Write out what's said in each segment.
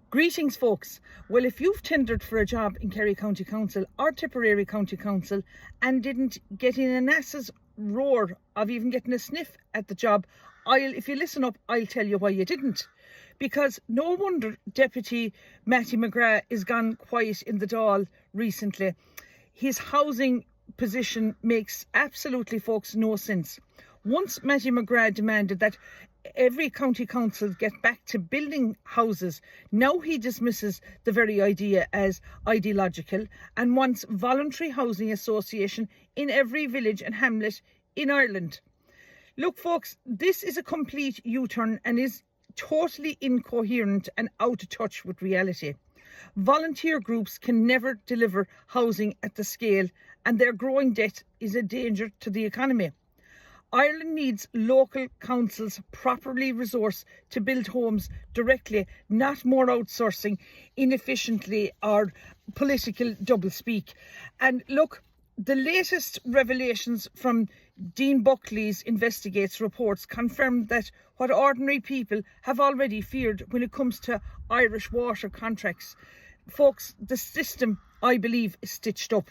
Greetings, folks. Well, if you've tendered for a job in Kerry County Council or Tipperary County Council and didn't get in an ass's roar of even getting a sniff at the job, if you listen up, I'll tell you why you didn't. Because no wonder Deputy Matty McGrath is gone quiet in the Dáil recently. His housing position makes absolutely, folks, no sense. Once Matty McGrath demanded that every county council get back to building houses, now he dismisses the very idea as ideological and wants voluntary housing association in every village and hamlet in Ireland. Look, folks, this is a complete U-turn and is totally incoherent and out of touch with reality. Volunteer groups can never deliver housing at the scale, and their growing debt is a danger to the economy. Ireland needs local councils properly resourced to build homes directly, not more outsourcing inefficiently or political doublespeak. And look, the latest revelations from Dean Buckley's investigates reports confirm that what ordinary people have already feared when it comes to Irish water contracts. Folks, the system, I believe, is stitched up.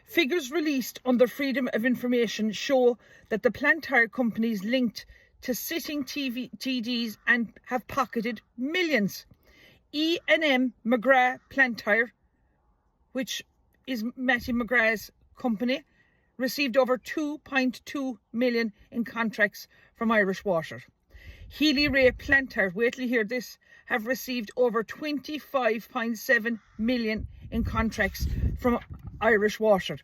Figures released under Freedom of Information show that the plant hire companies linked to sitting TDs and have pocketed millions. E&M McGrath Plant Hire, which is Matty McGrath's company, received over 2.2 million in contracts from Irish Water. Healy Ray Plant Hire, wait till you hear this, have received over 25.7 million in contracts from Irish Water.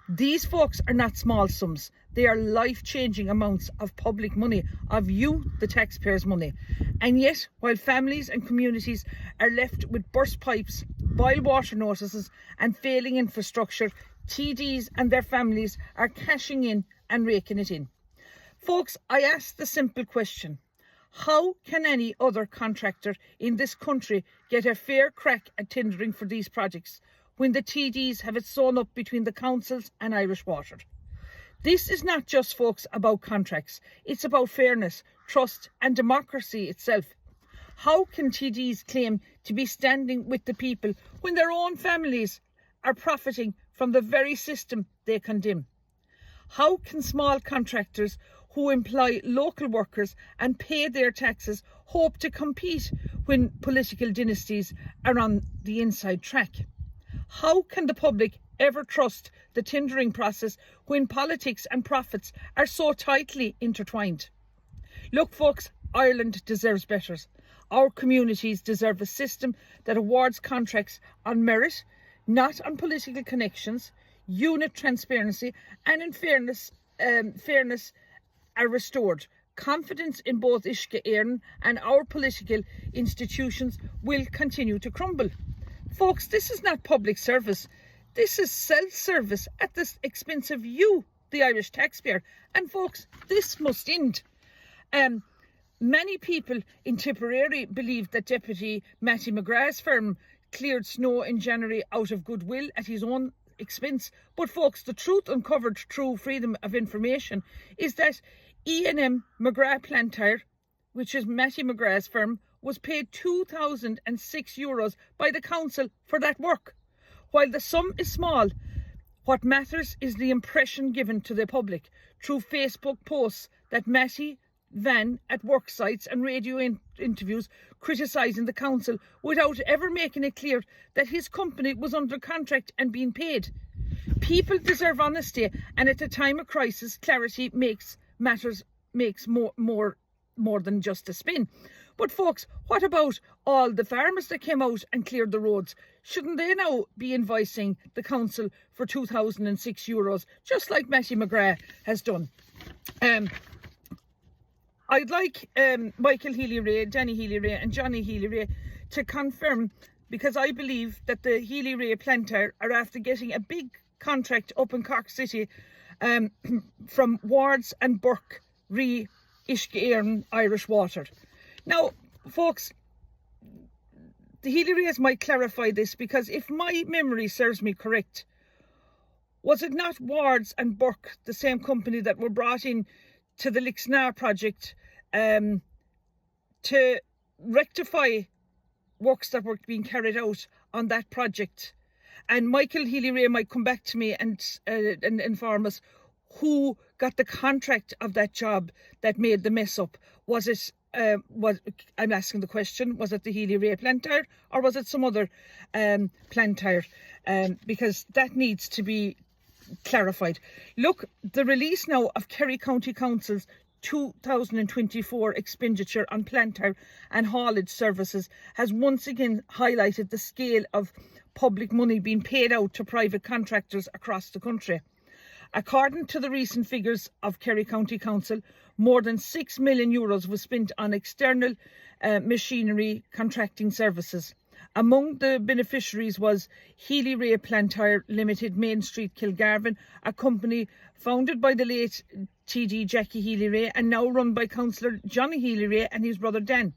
These folks are not small sums. They are life-changing amounts of public money, of you, the taxpayers' money. And yet, while families and communities are left with burst pipes, boil water notices and failing infrastructure, TDs and their families are cashing in and raking it in. Folks, I ask the simple question: how can any other contractor in this country get a fair crack at tendering for these projects when the TDs have it sewn up between the councils and Irish Water? This is not just, folks, about contracts. It's about fairness, trust and democracy itself. How can TDs claim to be standing with the people when their own families are profiting from the very system they condemn? How can small contractors who employ local workers and pay their taxes hope to compete when political dynasties are on the inside track? How can the public ever trust the tendering process when politics and profits are so tightly intertwined? Look, folks, Ireland deserves better. Our communities deserve a system that awards contracts on merit, not on political connections. Unit transparency and in fairness are restored. Confidence in both Uisce Éireann and our political institutions will continue to crumble. Folks, this is not public service. This is self-service at the expense of you, the Irish taxpayer. And folks, this must end. Many people in Tipperary believe that Deputy Matty McGrath's firm cleared snow in January out of goodwill at his own expense. But folks, the truth uncovered through Freedom of Information is that E&M McGrath Plant Hire, which is Matty McGrath's firm, was paid €2,006 by the council for that work. While the sum is small, what matters is the impression given to the public through Facebook posts that Matty Van at work sites and radio interviews criticising the council without ever making it clear that his company was under contract and being paid. People deserve honesty, and at a time of crisis, clarity makes more than just a spin. But folks, what about all the farmers that came out and cleared the roads? Shouldn't they now be invoicing the council for €2,006, just like Matty McGrath has done? I'd like Michael Healy-Rae, Danny Healy-Rae and Johnny Healy-Rae to confirm, because I believe that the Healy-Rae plant are after getting a big contract up in Cork City from Wards and Burke re Uisce Éireann Irish Water. Now, folks, the Healy-Raes might clarify this, because if my memory serves me correct, was it not Wards and Burke, the same company that were brought in to the Lixnar project to rectify works that were being carried out on that project. And Michael Healy-Rae might come back to me and inform us who got the contract of that job that made the mess up. Was it, I'm asking the question, was it the Healy-Rae planter or was it some other planter? Because that needs to be clarified. Look, the release now of Kerry County Council's 2024 expenditure on planter and haulage services has once again highlighted the scale of public money being paid out to private contractors across the country. According to the recent figures of Kerry County Council, more than €6 million was spent on external machinery contracting services. Among the beneficiaries was Healy-Rae Plantyre Limited, Main Street, Kilgarvan, a company founded by the late TD Jackie Healy-Rae and now run by Councillor Johnny Healy-Rae and his brother Dan.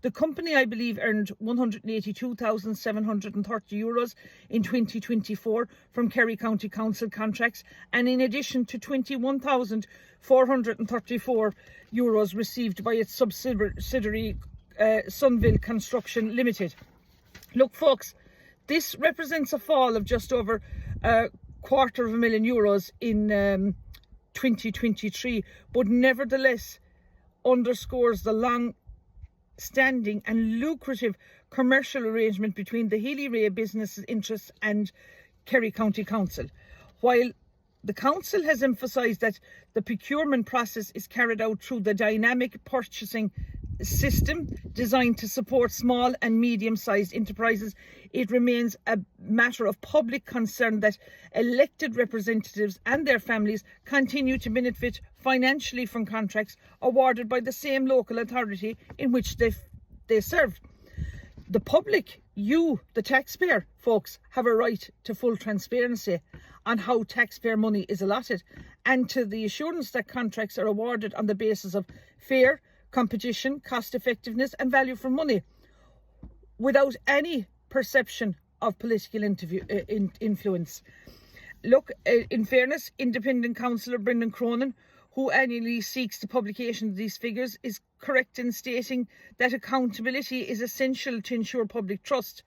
The company, I believe, earned €182,730 in 2024 from Kerry County Council contracts, and in addition to €21,434 received by its subsidiary Sunville Construction Limited. Look, folks, this represents a fall of just over €250,000 in 2023, but nevertheless underscores the long-standing and lucrative commercial arrangement between the Healy-Rae business interests and Kerry County Council. While the council has emphasised that the procurement process is carried out through the dynamic purchasing system designed to support small and medium-sized enterprises, it remains a matter of public concern that elected representatives and their families continue to benefit financially from contracts awarded by the same local authority in which they serve. The public, you, the taxpayer, folks, have a right to full transparency on how taxpayer money is allotted and to the assurance that contracts are awarded on the basis of fair competition, cost effectiveness and value for money, without any perception of political influence. Look, in fairness, independent councillor Brendan Cronin, who annually seeks the publication of these figures, is correct in stating that accountability is essential to ensure public trust.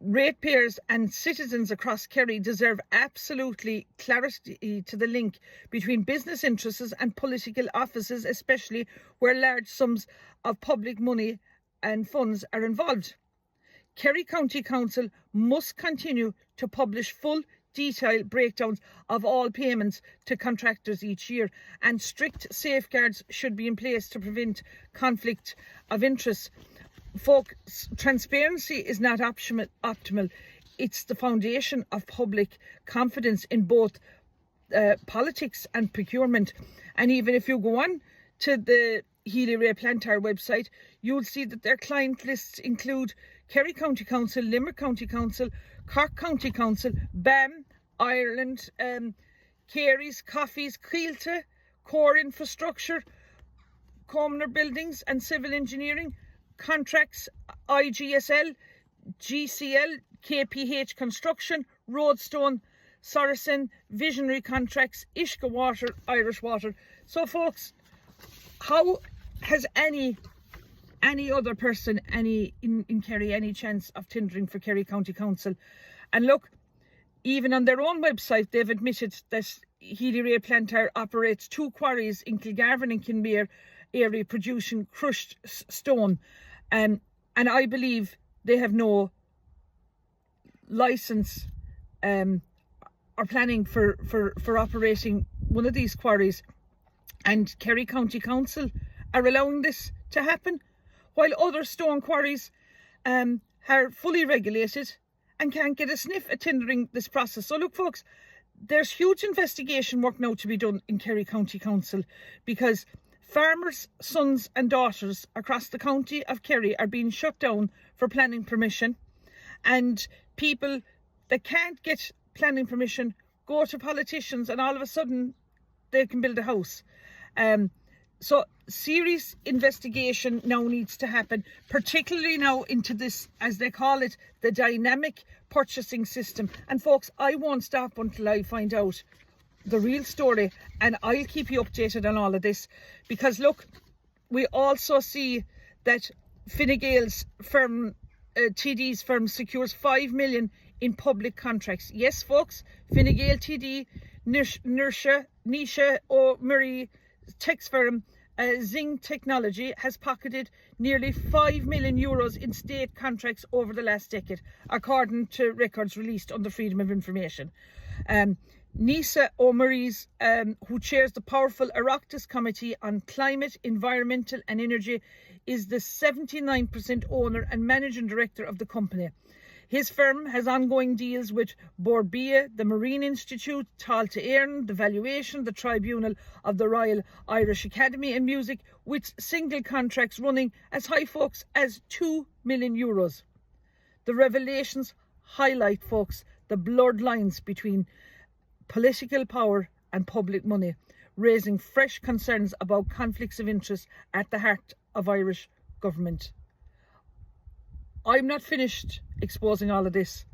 Ratepayers and citizens across Kerry deserve absolutely clarity to the link between business interests and political offices, especially where large sums of public money and funds are involved. Kerry County Council must continue to publish full, detailed breakdowns of all payments to contractors each year, and strict safeguards should be in place to prevent conflict of interest. Folks, transparency is not optimal. It's the foundation of public confidence in both politics and procurement. And even if you go on to the Healy-Rae Plantyre website, you'll see that their client lists include Kerry County Council, Limerick County Council, Cork County Council, BAM, Ireland, Kerry's, Coffees, Keelta, Core Infrastructure, Commoner Buildings and Civil Engineering, Contracts, IGSL, GCL, KPH Construction, Roadstone, Sorrison, Visionary Contracts, Ishka Water, Irish Water. So folks, how has any other person in Kerry any chance of tendering for Kerry County Council? And look, even on their own website, they've admitted that Healy-Rae Plantyre operates 2 quarries in Kilgarvan and Kinmare area producing crushed stone. And I believe they have no licence or planning for operating one of these quarries. And Kerry County Council are allowing this to happen, while other stone quarries are fully regulated and can't get a sniff at tendering this process. So look, folks, there's huge investigation work now to be done in Kerry County Council, because farmers' sons and daughters across the county of Kerry are being shut down for planning permission, and people that can't get planning permission go to politicians and all of a sudden they can build a house. So serious investigation now needs to happen, particularly now into this, as they call it, the dynamic purchasing system. And folks, I won't stop until I find out the real story, and I'll keep you updated on all of this, because look, we also see that Fine Gael's firm TD's firm secures 5 million in public contracts. Yes, folks, Fine Gael TD, Nisha O'Murray tech firm Zing Technology has pocketed nearly 5 million euros in state contracts over the last decade, according to records released on the Freedom of Information. Nisa O'Murray's, who chairs the powerful Oireachtas Committee on Climate, Environmental and Energy, is the 79% owner and managing director of the company. His firm has ongoing deals with Borbia, the Marine Institute, Talta Éireann, the Valuation, the Tribunal of the Royal Irish Academy and Music, with single contracts running as high, folks, as 2 million euros. The revelations highlight, folks, the blurred lines between political power and public money, raising fresh concerns about conflicts of interest at the heart of Irish government. I'm not finished exposing all of this,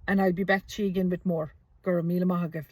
and I'll be back to you again with more. Gura Míle Maithagah.